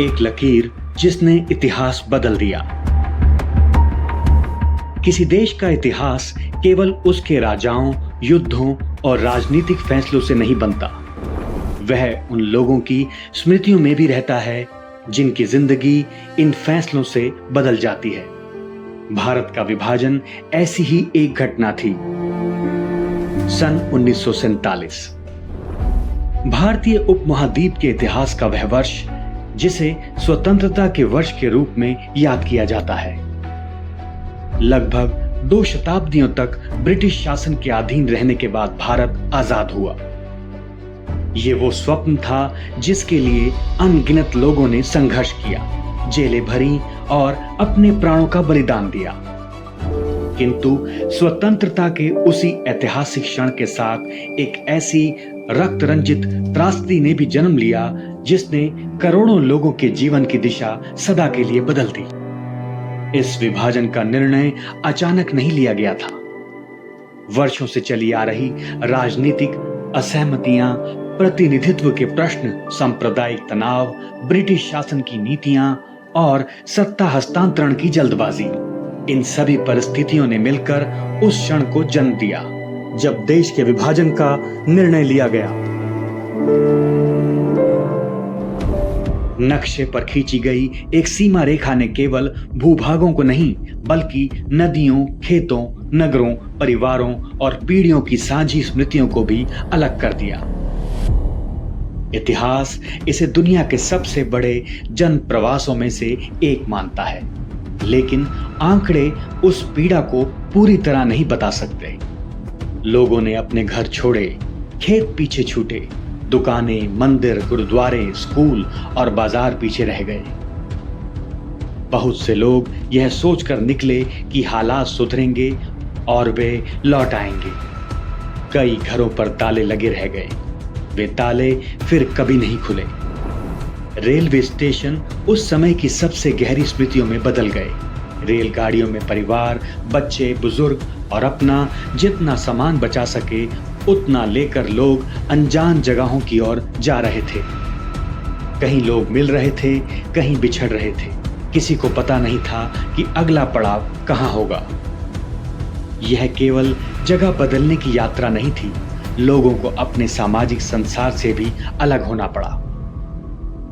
एक लकीर जिसने इतिहास बदल दिया। किसी देश का इतिहास केवल उसके राजाओं, युद्धों और राजनीतिक फैसलों से नहीं बनता। वह उन लोगों की स्मृतियों में भी रहता है जिनकी जिंदगी इन फैसलों से बदल जाती है। भारत का विभाजन ऐसी ही एक घटना थी। सन 1947 भारतीय उपमहाद्वीप के इतिहास का वह वर्ष जिसे स्वतंत्रता के वर्ष के रूप में याद किया जाता है। लगभग 2 शताब्दियों तक ब्रिटिश शासन के अधीन रहने के बाद भारत आजाद हुआ। ये वो स्वप्न था जिसके लिए अनगिनत लोगों ने संघर्ष किया, जेलें भरी और अपने प्राणों का बलिदान दिया। किंतु स्वतंत्रता के उसी ऐतिहासिक क्षण के साथ एक ऐसी रक्त रंजित त्रासदी ने भी जन्म लिया जिसने करोड़ों लोगों के जीवन की दिशा सदा के लिए बदल दी। इस विभाजन का निर्णय अचानक नहीं लिया गया था। वर्षों से चली आ रही राजनीतिक असहमतियां, प्रतिनिधित्व के प्रश्न, सांप्रदायिक तनाव, ब्रिटिश शासन की नीतियां और सत्ता हस्तांतरण की जल्दबाजी, इन सभी परिस्थितियों ने मिलकर उस क्षण को जन्म दिया जब देश के विभाजन का निर्णय लिया गया। नक्शे पर खींची गई एक सीमा रेखा ने केवल भूभागों को नहीं बल्कि नदियों, खेतों, नगरों, परिवारों और पीढ़ियों की साझी स्मृतियों को भी अलग कर दिया। इतिहास इसे दुनिया के सबसे बड़े जन प्रवासों में से एक मानता है, लेकिन आंकड़े उस पीड़ा को पूरी तरह नहीं बता सकते। लोगों ने अपने घर छोड़े, खेत पीछे छूटे, दुकानें, मंदिर, गुरुद्वारे, स्कूल और बाजार पीछे रह गए। बहुत से लोग यह सोचकर निकले कि हालात सुधरेंगे और वे लौट आएंगे। कई घरों पर ताले लगे रह गए। वे ताले फिर कभी नहीं खुले। रेलवे स्टेशन उस समय की सबसे गहरी स्मृतियों में बदल गए। रेलगाड़ियों में परिवार, बच्चे, बुजुर्ग और अपना जितना सामान बचा सके उतना लेकर लोग अनजान जगहों की ओर जा रहे थे। कहीं लोग मिल रहे थे, कहीं बिछड़ रहे थे। किसी को पता नहीं था कि अगला पड़ाव कहां होगा। यह केवल जगह बदलने की यात्रा नहीं थी, लोगों को अपने सामाजिक संसार से भी अलग होना पड़ा।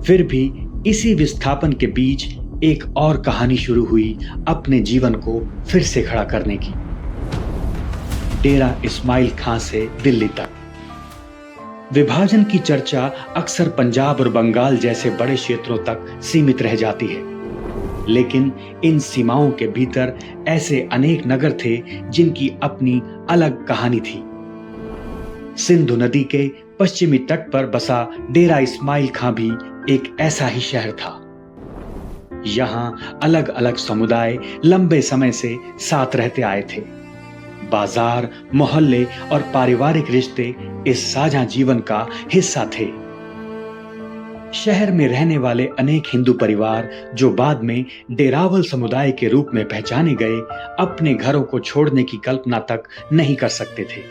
फिर भी इसी विस्थापन के बीच एक और कहानी शुरू हुई अपने जीवन को फिर से खड़ा करने की। डेरा इस्माइल खां से दिल्ली तक। विभाजन की चर्चा अक्सर पंजाब और बंगाल जैसे बड़े क्षेत्रों तक सीमित रह जाती है, लेकिन इन सीमाओं के भीतर ऐसे अनेक नगर थे जिनकी अपनी अलग कहानी थी। सिंधु नदी के पश्चिमी तट पर बसा डेरा इस्माइल खां भी एक ऐसा ही शहर था। यहां अलग अलग समुदाय लंबे समय से साथ रहते आए थे। बाजार, मोहल्ले और पारिवारिक रिश्ते इस साझा जीवन का हिस्सा थे। शहर में रहने वाले अनेक हिंदू परिवार, जो बाद में डेरावल समुदाय के रूप में पहचाने गए, अपने घरों को छोड़ने की कल्पना तक नहीं कर सकते थे।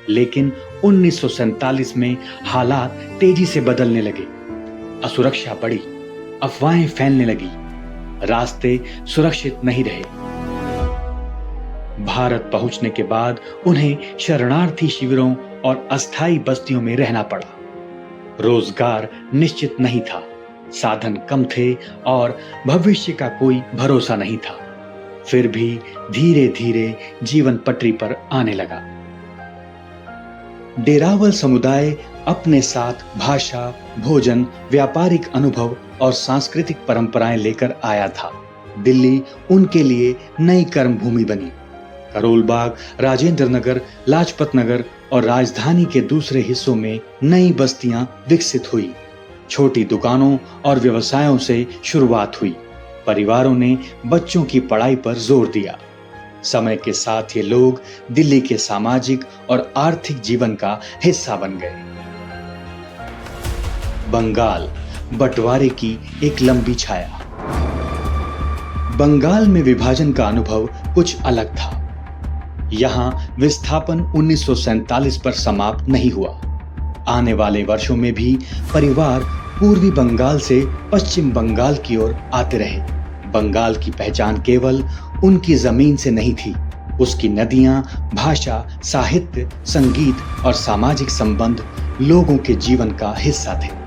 लेकिन 1947 में हालात तेजी से बदलने लगे। असुरक्षा बढ़ी, अफवाहें फैलने लगी, रास्ते सुरक्षित नहीं रहे। भारत पहुंचने के बाद उन्हें शरणार्थी शिविरों और अस्थायी बस्तियों में रहना पड़ा। रोजगार निश्चित नहीं था, साधन कम थे और भविष्य का कोई भरोसा नहीं था। फिर भी धीरे धीरे जीवन पटरी पर आने लगा। डेरावल समुदाय अपने साथ भाषा, भोजन, व्यापारिक अनुभव और सांस्कृतिक परंपराएं लेकर आया था। दिल्ली उनके लिए नई कर्मभूमि बनी। करोल बाग, राजेंद्र नगर, लाजपत नगर और राजधानी के दूसरे हिस्सों में नई बस्तियां विकसित हुई। छोटी दुकानों और व्यवसायों से शुरुआत हुई। परिवारों ने बच्चों की पढ़ाई पर जोर दिया। समय के साथ ये लोग दिल्ली के सामाजिक और आर्थिक जीवन का हिस्सा बन गए। बंगाल, बंटवारे की एक लंबी छाया। बंगाल में विभाजन का अनुभव कुछ अलग था। यहां विस्थापन 1947 पर समाप्त नहीं हुआ। आने वाले वर्षों में भी परिवार पूर्वी बंगाल से पश्चिम बंगाल की ओर आते रहे। बंगाल की पहचान केवल उनकी जमीन से नहीं थी, उसकी नदियां, भाषा, साहित्य, संगीत और सामाजिक संबंध लोगों के जीवन का हिस्सा थे।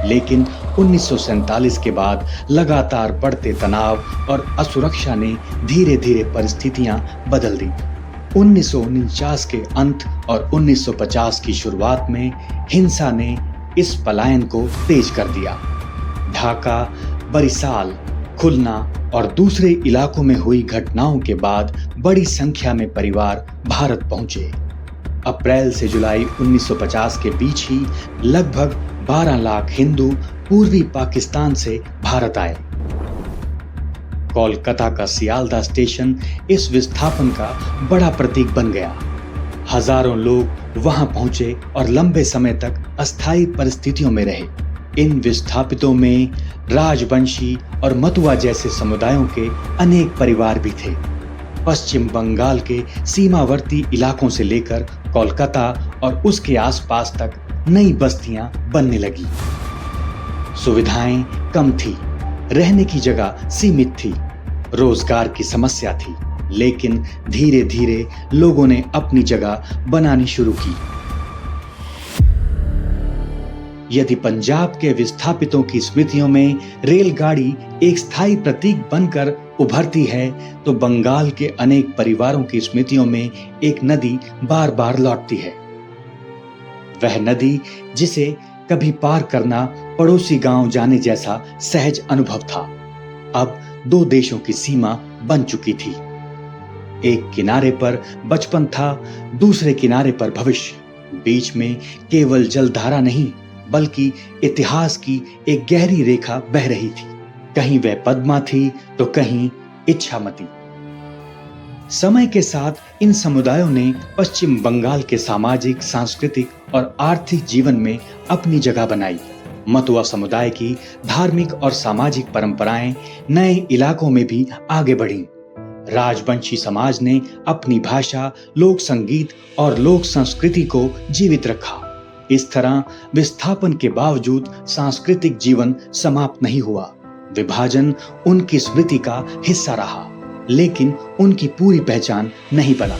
लेकिन 1947 के बाद लगातार बढ़ते तनाव और असुरक्षा ने धीरे धीरे परिस्थितियां बदल दी। 1949 के अंत और 1950 की शुरुआत में हिंसा ने इस पलायन को तेज कर दिया। ढाका, बरिशाल, खुलना और दूसरे इलाकों में हुई घटनाओं के बाद बड़ी संख्या में परिवार भारत पहुंचे। अप्रैल से जुलाई 1950 के बीच ही लगभग 12 लाख हिंदू पूर्वी पाकिस्तान से भारत आए। कोलकाता का सियालदा स्टेशन इस विस्थापन का बड़ा प्रतीक बन गया। हजारों लोग वहां पहुंचे और लंबे समय तक अस्थायी परिस्थितियों में रहे। इन विस्थापितों में राजवंशी और मतुआ जैसे समुदायों के अनेक परिवार भी थे। पश्चिम बंगाल के सीमावर्ती इलाकों से लेकर कोलकाता और उसके आसपास तक नई बस्तियां बनने लगी। सुविधाएं कम थी, रहने की जगह सीमित थी, रोजगार की समस्या थी, लेकिन धीरे धीरे लोगों ने अपनी जगह बनानी शुरू की। यदि पंजाब के विस्थापितों की स्मृतियों में रेलगाड़ी एक स्थायी प्रतीक बनकर उभरती है, तो बंगाल के अनेक परिवारों की स्मृतियों में एक नदी बार बार लौटती है। वह नदी जिसे कभी पार करना पड़ोसी गांव जाने जैसा सहज अनुभव था, अब दो देशों की सीमा बन चुकी थी। एक किनारे पर बचपन था, दूसरे किनारे पर भविष्य। बीच में केवल जलधारा नहीं, बल्कि इतिहास की एक गहरी रेखा बह रही थी। कहीं वह पद्मा थी तो कहीं इच्छामती। समय के साथ इन समुदायों ने पश्चिम बंगाल के सामाजिक, सांस्कृतिक और आर्थिक जीवन में अपनी जगह बनाई। मतुआ समुदाय की धार्मिक और सामाजिक परंपराएं नए इलाकों में भी आगे बढ़ीं। राजवंशी समाज ने अपनी भाषा, लोक संगीत और लोक संस्कृति को जीवित रखा। इस तरह विस्थापन के बावजूद सांस्कृतिक जीवन समाप्त नहीं हुआ। विभाजन उनकी स्मृति का हिस्सा रहा, लेकिन उनकी पूरी पहचान नहीं बना।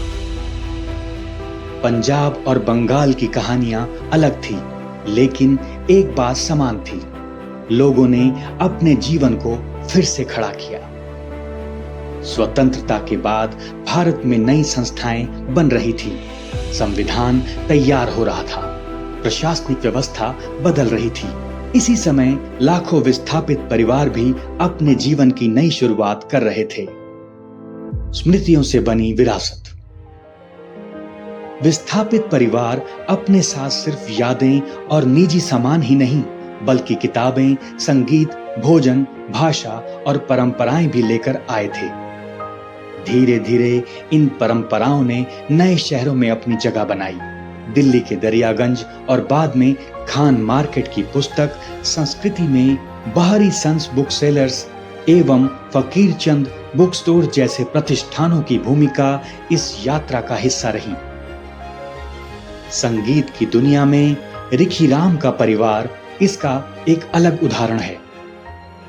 पंजाब और बंगाल की कहानियां अलग थी, लेकिन एक बात समान थी। लोगों ने अपने जीवन को फिर से खड़ा किया। स्वतंत्रता के बाद भारत में नई संस्थाएं बन रही थी, संविधान तैयार हो रहा था, प्रशासनिक व्यवस्था बदल रही थी। इसी समय लाखों विस्थापित परिवार भी अपने जीवन की नई शुरुआत कर रहे थे। स्मृतियों से बनी विरासत। विस्थापित परिवार अपने साथ सिर्फ यादें और निजी सामान ही नहीं, बल्कि किताबें, संगीत, भोजन, भाषा और परंपराएं भी लेकर आए थे। धीरे धीरे इन परंपराओं ने नए शहरों में अपनी जगह बनाई। दिल्ली के दरियागंज और बाद में खान मार्केट की पुस्तक संस्कृति में बाहरी सन्स बुक सेलर्स एवं फकीर चंद बुक स्टोर जैसे प्रतिष्ठानों की भूमिका इस यात्रा का हिस्सा रही। संगीत की दुनिया में रिखी राम का परिवार इसका एक अलग उदाहरण है।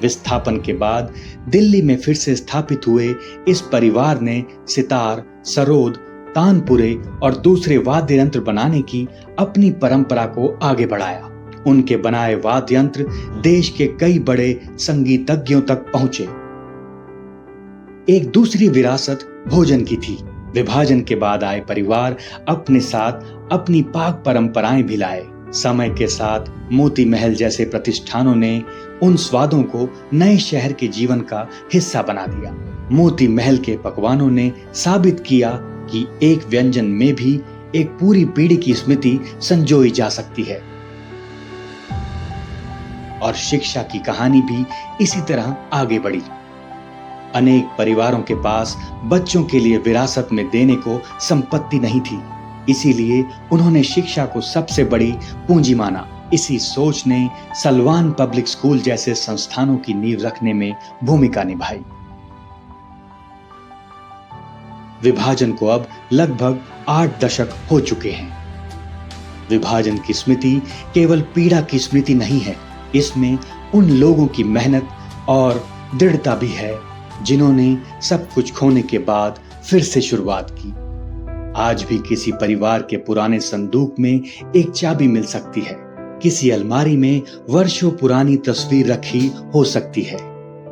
विस्थापन के बाद दिल्ली में फिर से स्थापित हुए इस परिवार ने सितार, सरोद, तानपुरे और दूसरे वाद्य यंत्र बनाने की अपनी परंपरा को आगे बढ़ाया। उनके बनाए वाद्य यंत्र देश के कई बड़े संगीतज्ञों तक पहुंचे। एक दूसरी विरासत भोजन की थी। विभाजन के बाद आए परिवार अपने साथ अपनी पाक परंपराएं भी लाए। समय के साथ मोती महल जैसे प्रतिष्ठानों ने उन स्वादों को नए शहर के जीवन का हिस्सा बना दिया। मोती महल के पकवानों ने साबित किया कि एक व्यंजन में भी एक पूरी पीढ़ी की स्मृति संजोई जा सकती है। और शिक्षा की कहानी भी इसी तरह आगे बढ़ी। अनेक परिवारों के पास बच्चों के लिए विरासत में देने को संपत्ति नहीं थी, इसीलिए उन्होंने शिक्षा को सबसे बड़ी पूंजी माना। इसी सोच ने सलवान पब्लिक स्कूल जैसे संस्थानों की नींव रखने में भूमिका निभाई। विभाजन को अब लगभग 8 दशक हो चुके हैं। विभाजन की स्मृति केवल पीड़ा की स्मृति नहीं है, इसमें उन लोगों की मेहनत और दृढ़ता भी है जिन्होंने सब कुछ खोने के बाद फिर से शुरुआत की। आज भी किसी परिवार के पुराने संदूक में एक चाबी मिल सकती है, किसी अलमारी में वर्षों पुरानी तस्वीर रखी हो सकती है,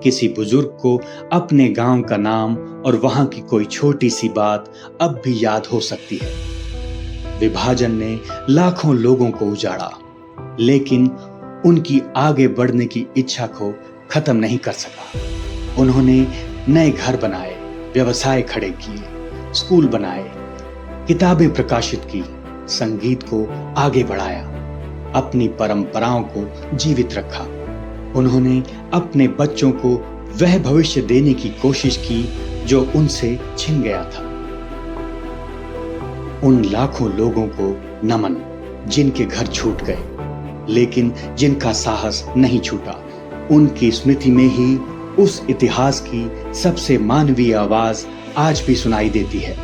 किसी बुजुर्ग को अपने गांव का नाम और वहां की कोई छोटी सी बात अब भी याद हो सकती है। विभाजन ने लाखों लोगों को उजाड़ा, लेकिन उनकी आगे बढ़ने की इच्छा को खत्म नहीं कर सका। उन्होंने नए घर बनाए, व्यवसाय खड़े किए, स्कूल बनाए, किताबें प्रकाशित की, संगीत को आगे बढ़ाया, अपनी परंपराओं को जीवित रखा। उन्होंने अपने बच्चों को वह भविष्य देने की कोशिश की जो उनसे छिन गया था। उन लाखों लोगों को नमन जिनके घर छूट गए, लेकिन जिनका साहस नहीं छूटा। उनकी स्मृति में ही उस इतिहास की सबसे मानवीय आवाज आज भी सुनाई देती है।